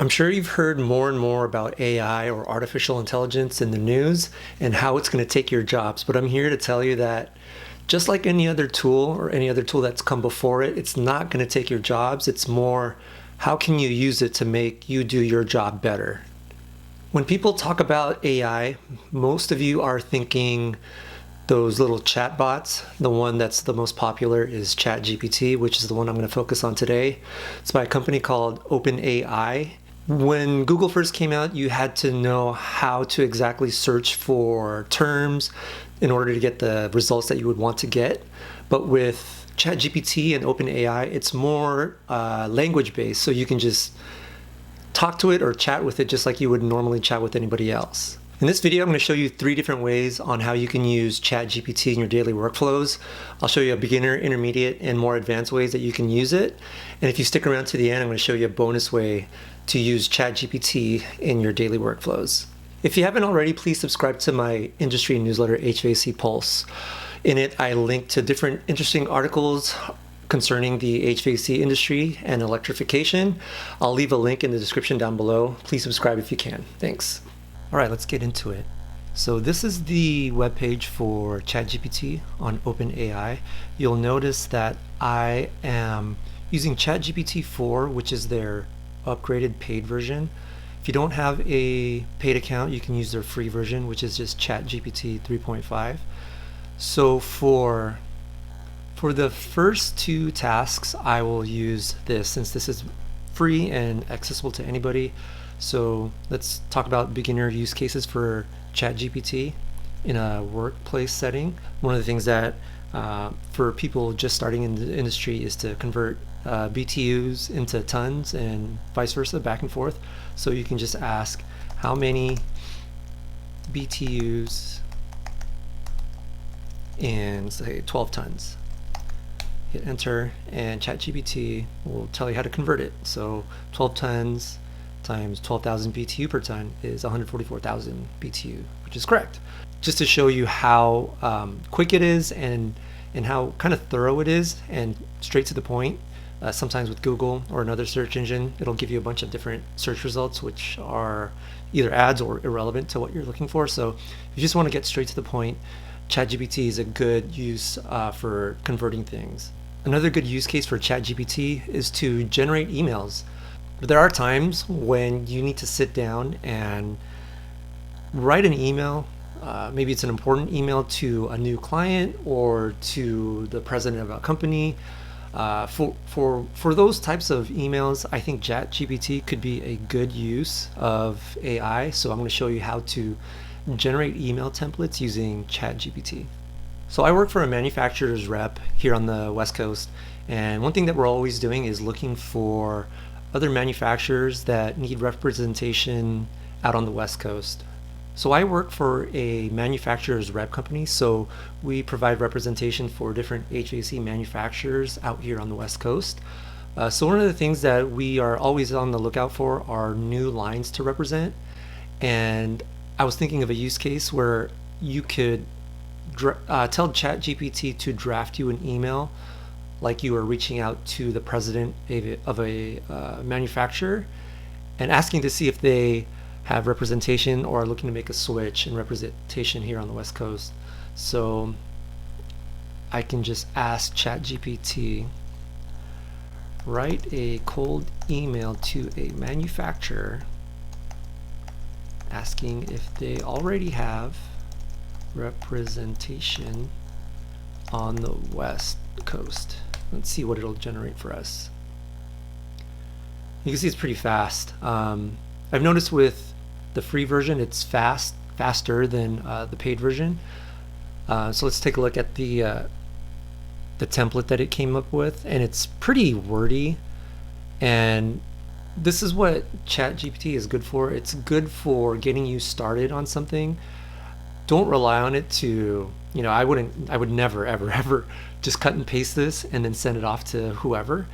I'm sure you've heard more and more about AI or artificial intelligence in the news and how it's going to take your jobs, but I'm here to tell you that just like any other tool or any other tool that's come before it, it's not going to take your jobs. It's more how can you use it to make you do your job better. When people talk about AI, most of you are thinking those little chat bots. The one that's the most popular is ChatGPT, which is the one I'm going to focus on today. It's by a company called OpenAI. When Google first came out, you had to know how to exactly search for terms in order to get the results that you would want to get. But with ChatGPT and OpenAI, it's more language-based, so you can just talk to it or chat with it just like you would normally chat with anybody else. In this video, I'm going to show you 3 different ways on how you can use ChatGPT in your daily workflows. I'll show you a beginner, intermediate, and more advanced ways that you can use it. And if you stick around to the end, I'm going to show you a bonus way to use ChatGPT in your daily workflows. If you haven't already, please subscribe to my industry newsletter, HVAC Pulse. In it, I link to different interesting articles concerning the HVAC industry and electrification. I'll leave a link in the description down below. Please subscribe if you can. Thanks. All right, let's get into it. So this is the webpage for ChatGPT on OpenAI. You'll notice that I am using ChatGPT 4, which is their upgraded paid version. If you don't have a paid account, you can use their free version, which is just ChatGPT 3.5. So for the first 2 tasks, I will use this since this is free and accessible to anybody. So let's talk about beginner use cases for ChatGPT in a workplace setting. One of the things that for people just starting in the industry is to convert BTUs into tons and vice versa, back and forth. So you can just ask how many BTUs in, say, 12 tons. Hit enter, and ChatGPT will tell you how to convert it. So 12 tons times 12,000 BTU per ton is 144,000 BTU, which is correct. Just to show you how quick it is and how kind of thorough it is and straight to the point. Sometimes with Google or another search engine, it'll give you a bunch of different search results which are either ads or irrelevant to what you're looking for. So if you just want to get straight to the point, ChatGPT is a good use for converting things. Another good use case for ChatGPT is to generate emails. There are times when you need to sit down and write an email. Maybe it's an important email to a new client or to the president of a company. For those types of emails, I think ChatGPT could be a good use of AI. So I'm going to show you how to generate email templates using ChatGPT. So I work for a manufacturer's rep here on the West Coast, and one thing that we're always doing is looking for other manufacturers that need representation out on the West Coast. So I work for a manufacturer's rep company, so we provide representation for different HVAC manufacturers out here on the West Coast. So one of the things that we are always on the lookout for are new lines to represent. And I was thinking of a use case where you could tell ChatGPT to draft you an email like you are reaching out to the president of a manufacturer and asking to see if they have representation or are looking to make a switch in representation here on the West Coast. So I can just ask ChatGPT, write a cold email to a manufacturer asking if they already have representation on the West Coast. Let's see what it'll generate for us. You can see it's pretty fast. I've noticed with the free version it's faster than the paid version. So let's take a look at the template that it came up with, and it's pretty wordy. And this is what ChatGPT is good for. It's good for getting you started on something. Don't rely on it to, I would never, ever just cut and paste this and then send it off to whoever.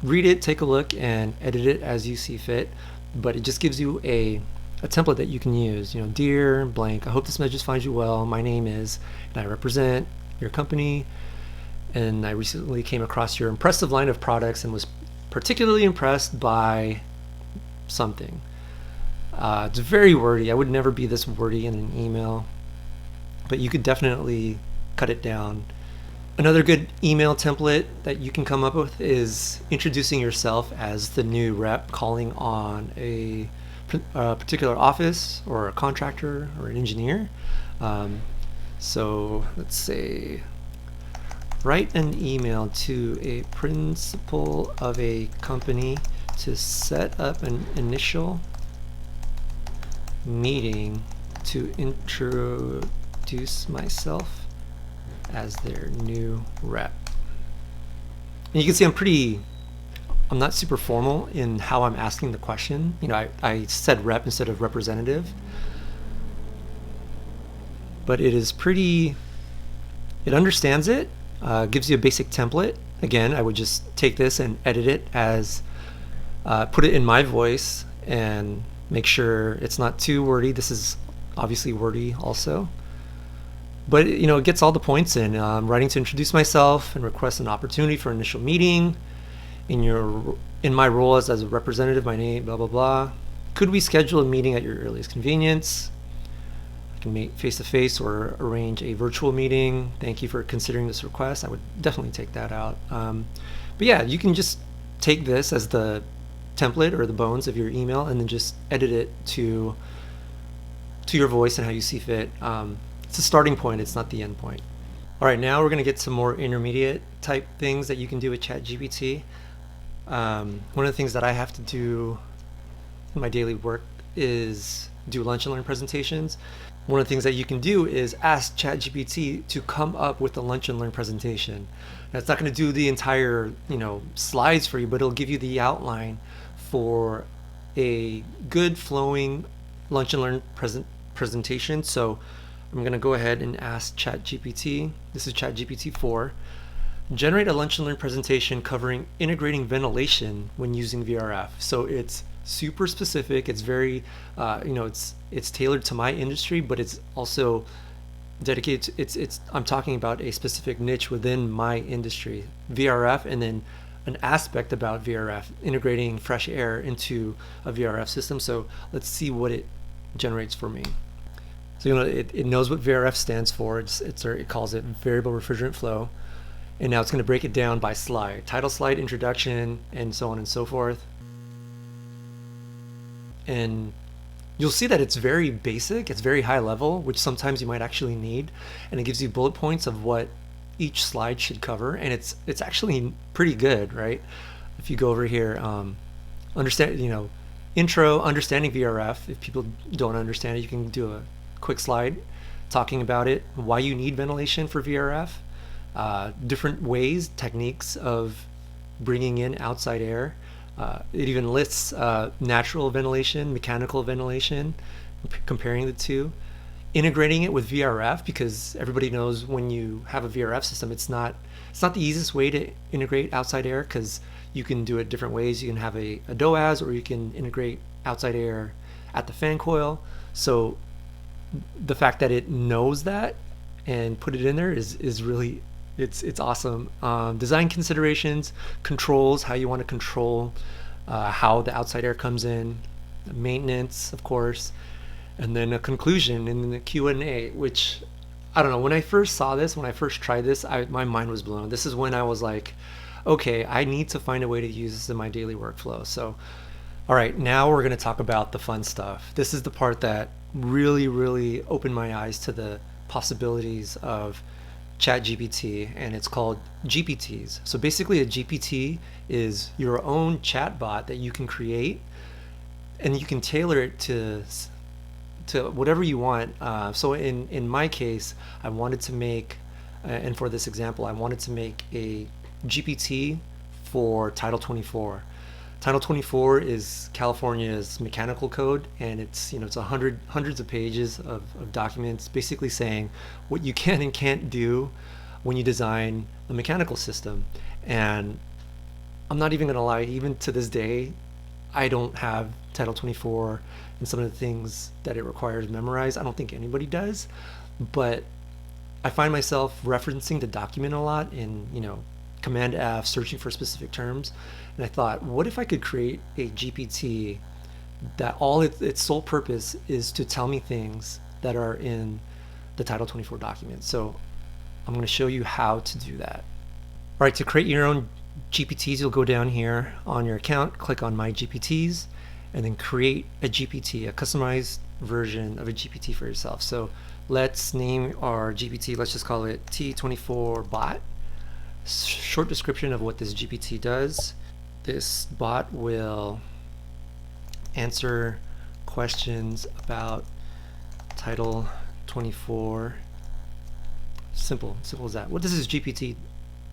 Read it, take a look, and edit it as you see fit. But it just gives you a template that you can use. Dear blank, I hope this message finds you well. My name is, and I represent your company, and I recently came across your impressive line of products and was particularly impressed by something. It's very wordy. I would never be this wordy in an email, but you could definitely cut it down. Another good email template that you can come up with is introducing yourself as the new rep calling on a particular office or a contractor or an engineer. So let's say, write an email to a principal of a company to set up an initial meeting to introduce myself as their new rep. And you can see I'm not super formal in how I'm asking the question. I said rep instead of representative, but it understands it, gives you a basic template. Again, I would just take this and edit it as, put it in my voice and make sure it's not too wordy. This is obviously wordy also. But it gets all the points in. Writing to introduce myself and request an opportunity for initial meeting. In my role as a representative, my name, blah, blah, blah. Could we schedule a meeting at your earliest convenience? I can meet face-to-face or arrange a virtual meeting. Thank you for considering this request. I would definitely take that out. But yeah, you can just take this as the template or the bones of your email and then just edit it to your voice and how you see fit. It's a starting point, it's not the end point. All right, now we're going to get some more intermediate type things that you can do with ChatGPT. One of the things that I have to do in my daily work is do lunch and learn presentations. One of the things that you can do is ask ChatGPT to come up with a lunch and learn presentation. Now, it's not going to do the entire slides for you, but it'll give you the outline for a good flowing lunch and learn presentation. So I'm going to go ahead and ask ChatGPT. This is ChatGPT 4. Generate a lunch and learn presentation covering integrating ventilation when using VRF. So it's super specific. It's very, it's tailored to my industry, but it's also dedicated to, I'm talking about a specific niche within my industry, VRF, and then an aspect about VRF, integrating fresh air into a VRF system. So let's see what it generates for me. So it knows what VRF stands for. It calls it variable refrigerant flow, and now it's going to break it down by slide, title slide, introduction, and so on and so forth. And you'll see that it's very basic, it's very high level, which sometimes you might actually need, and it gives you bullet points of what each slide should cover, and it's actually pretty good, right? If you go over here, intro, understanding VRF. If people don't understand it, you can do a quick slide talking about it, why you need ventilation for VRF, different ways, techniques of bringing in outside air. It even lists natural ventilation, mechanical ventilation, comparing the two, integrating it with VRF, because everybody knows when you have a VRF system, it's not the easiest way to integrate outside air, because you can do it different ways. You can have a DOAS, or you can integrate outside air at the fan coil. So the fact that it knows that and put it in there is really, it's awesome. Design considerations, controls, how you want to control how the outside air comes in, maintenance, of course, and then a conclusion, and then the Q&A, which, I don't know, when I first saw this, when I first tried this, my mind was blown. This is when I was like, okay, I need to find a way to use this in my daily workflow. So, all right, now we're going to talk about the fun stuff. This is the part that really, really opened my eyes to the possibilities of ChatGPT, and it's called GPTs. So basically a GPT is your own chatbot that you can create, and you can tailor it to whatever you want. So in my case, I wanted to make, and for this example, I wanted to make a GPT for Title 24. Title 24 is California's mechanical code, and it's hundreds of pages of documents basically saying what you can and can't do when you design a mechanical system. And I'm not even gonna lie, even to this day, I don't have Title 24 and some of the things that it requires memorized. I don't think anybody does, but I find myself referencing the document a lot in Command F, searching for specific terms. And I thought, what if I could create a GPT that all its sole purpose is to tell me things that are in the Title 24 document. So I'm going to show you how to do that. All right, to create your own GPTs, you'll go down here on your account, click on My GPTs, and then create a GPT, a customized version of a GPT for yourself. So let's name our GPT, let's just call it T24 bot. Short description of what this GPT does. This bot will answer questions about Title 24. Simple as that. What does this GPT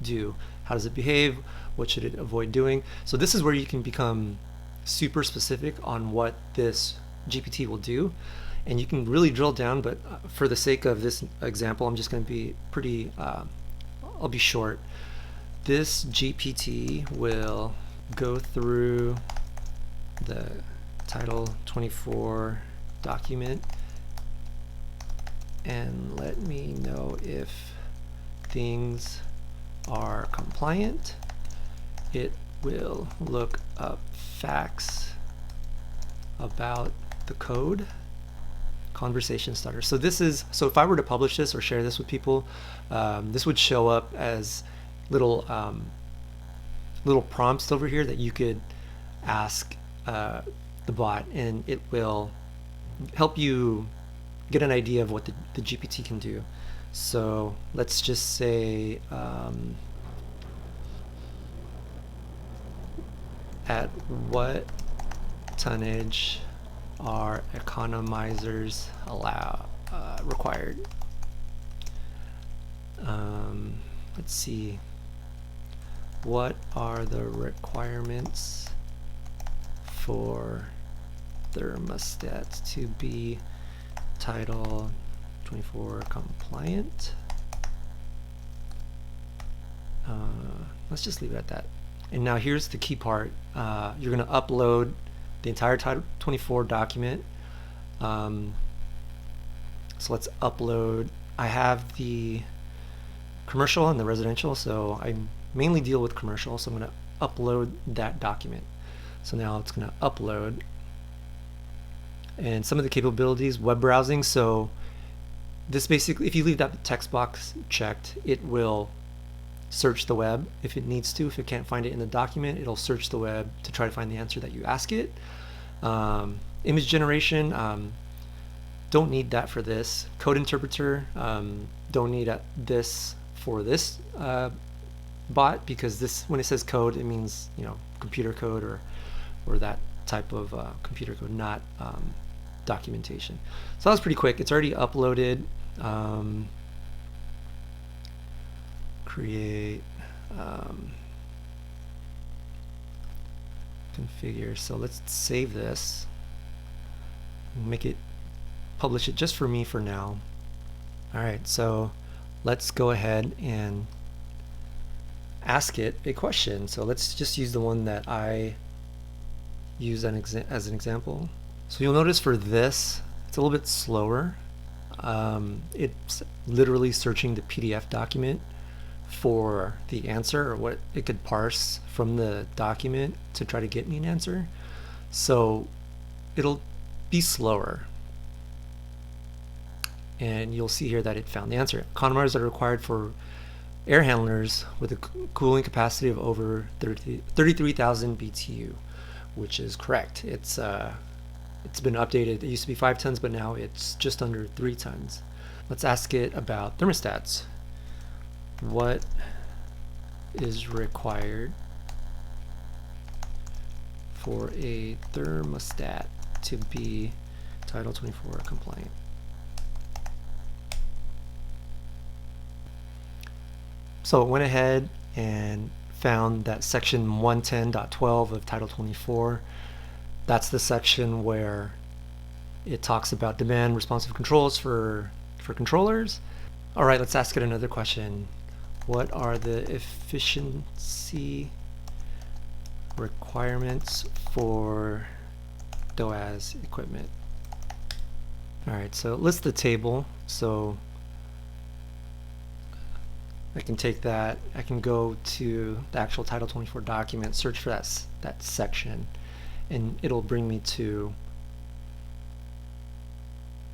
do? How does it behave? What should it avoid doing? So this is where you can become super specific on what this GPT will do, and you can really drill down, but for the sake of this example, I'm just going to be pretty, I'll be short. This GPT will go through the Title 24 document and let me know if things are compliant. It will look up facts about the code. Conversation starter. So this is, so if I were to publish this or share this with people, this would show up as little little prompts over here that you could ask the bot, and it will help you get an idea of what the GPT can do. So let's just say at what tonnage are economizers required? Let's see. What are the requirements for thermostats to be Title 24 compliant? Let's just leave it at that. And now here's the key part. You're going to upload the entire Title 24 document. So let's upload. I have the commercial and the residential, so I mainly deal with commercial, so I'm going to upload that document. So now it's going to upload. And some of the capabilities, web browsing. So this basically, if you leave that text box checked, it will search the web if it needs to. If it can't find it in the document, it'll search the web to try to find the answer that you ask it. Image generation, don't need that for this. Code interpreter, don't need this for this bot, because this, when it says code, it means, you know, computer code or that type of computer code, not documentation. So that was pretty quick. It's already uploaded. Create configure. So let's save this, make it, publish it just for me for now. All right, so let's go ahead and ask it a question. So let's just use the one that I use as an example. So you'll notice for this, it's a little bit slower. It's literally searching the PDF document for the answer, or what it could parse from the document to try to get me an answer. So it'll be slower. And you'll see here that it found the answer. Economizers are required for air handlers with a cooling capacity of over 33,000 BTU, which is correct. It's been updated. It used to be 5 tons, but now it's just under 3 tons. Let's ask it about thermostats. What is required for a thermostat to be Title 24 compliant? So it went ahead and found that section 110.12 of Title 24. That's the section where it talks about demand responsive controls for controllers. All right, let's ask it another question. What are the efficiency requirements for DOAS equipment? All right, so it lists the table. So I can take that, I can go to the actual Title 24 document, search for that section, and it'll bring me to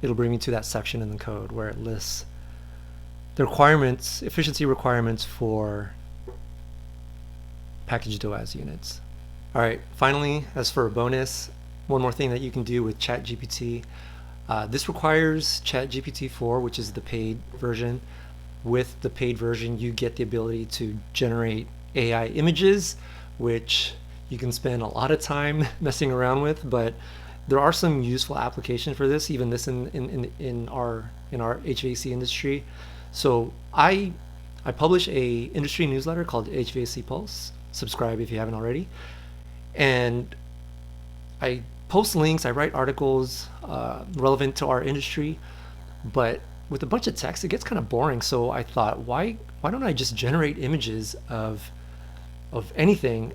that section in the code where it lists the requirements, efficiency requirements for packaged OS units. All right, finally, as for a bonus, one more thing that you can do with ChatGPT. This requires ChatGPT 4, which is the paid version. With the paid version, you get the ability to generate AI images, which you can spend a lot of time messing around with, but there are some useful applications for this, even this in our HVAC industry. So I publish a industry newsletter called HVAC Pulse. Subscribe if you haven't already. And I post links, I write articles relevant to our industry, but with a bunch of text, it gets kind of boring. So I thought, why don't I just generate images of anything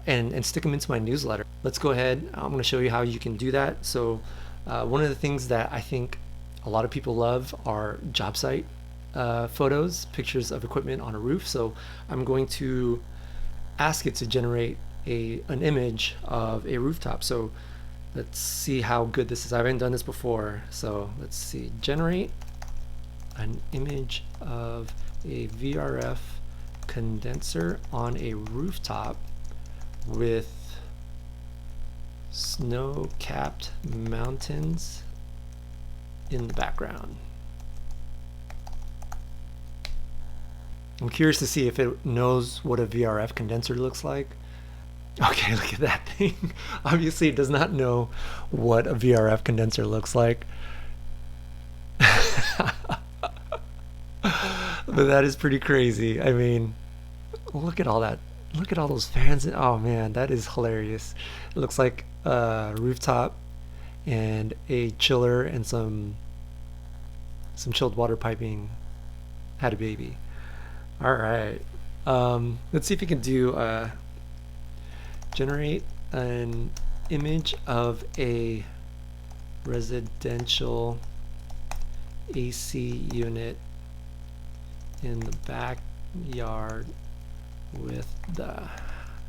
and stick them into my newsletter? Let's go ahead. I'm going to show you how you can do that. So one of the things that I think a lot of people love are job site photos, pictures of equipment on a roof. So I'm going to ask it to generate an image of a rooftop. So let's see how good this is. I haven't done this before. So let's see, generate an image of a VRF condenser on a rooftop with snow-capped mountains in the background. I'm curious to see if it knows what a VRF condenser looks like. Okay, look at that thing. Obviously, it does not know what a VRF condenser looks like. But that is pretty crazy. I mean, look at all that. Look at all those fans. Oh man, that is hilarious. It looks like a rooftop and a chiller and some chilled water piping had a baby. All right. Let's see if we can do generate an image of a residential AC unit in the backyard with the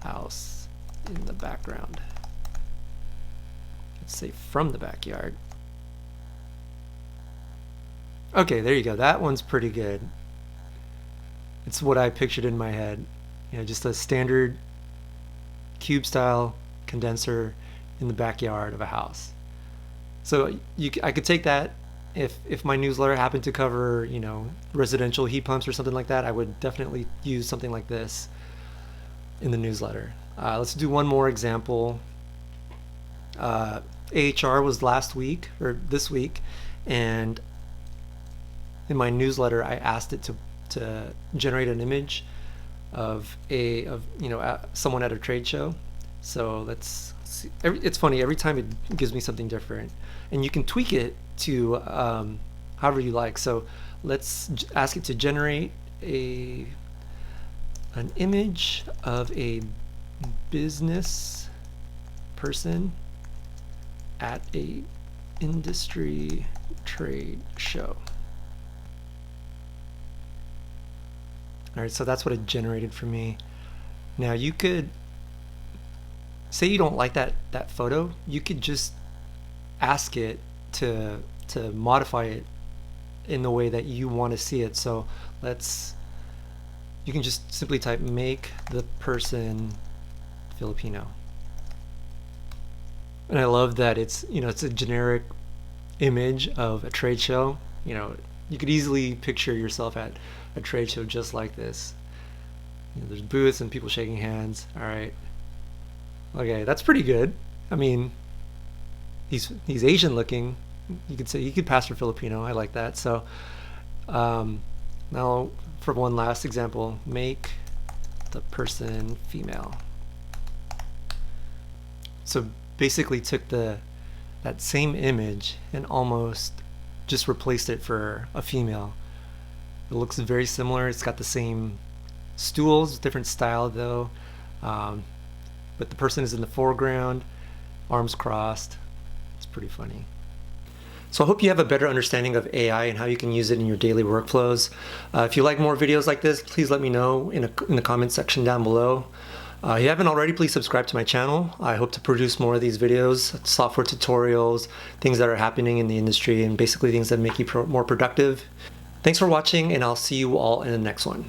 house in the background. Let's say from the backyard. Okay, there you go. That one's pretty good. It's what I pictured in my head. You know, just a standard cube style condenser in the backyard of a house. So I could take that. If my newsletter happened to cover, you know, residential heat pumps or something like that, I would definitely use something like this in the newsletter. Let's do one more example. AHR was last week or this week, and in my newsletter I asked it to generate an image of someone at a trade show. So let's see. It's funny, every time it gives me something different, and you can tweak it to however you like. So let's ask it to generate an image of a business person at a industry trade show. All right, so that's what it generated for me. Now you could say you don't like that photo. You could just ask it to modify it in the way that you want to see it. So you can just simply type make the person Filipino. And I love that it's a generic image of a trade show. You know, you could easily picture yourself at a trade show just like this. You know, there's booths and people shaking hands. All right. Okay, that's pretty good. I mean, he's Asian looking. You could say you could pass for Filipino. I like that. So now for one last example, make the person female. So basically took that same image and almost just replaced it for a female. It looks very similar. It's got the same stools, different style though. But the person is in the foreground, arms crossed. It's pretty funny. So I hope you have a better understanding of AI and how you can use it in your daily workflows. If you like more videos like this, please let me know in the comment section down below. If you haven't already, please subscribe to my channel. I hope to produce more of these videos, software tutorials, things that are happening in the industry, and basically things that make you more productive. Thanks for watching, and I'll see you all in the next one.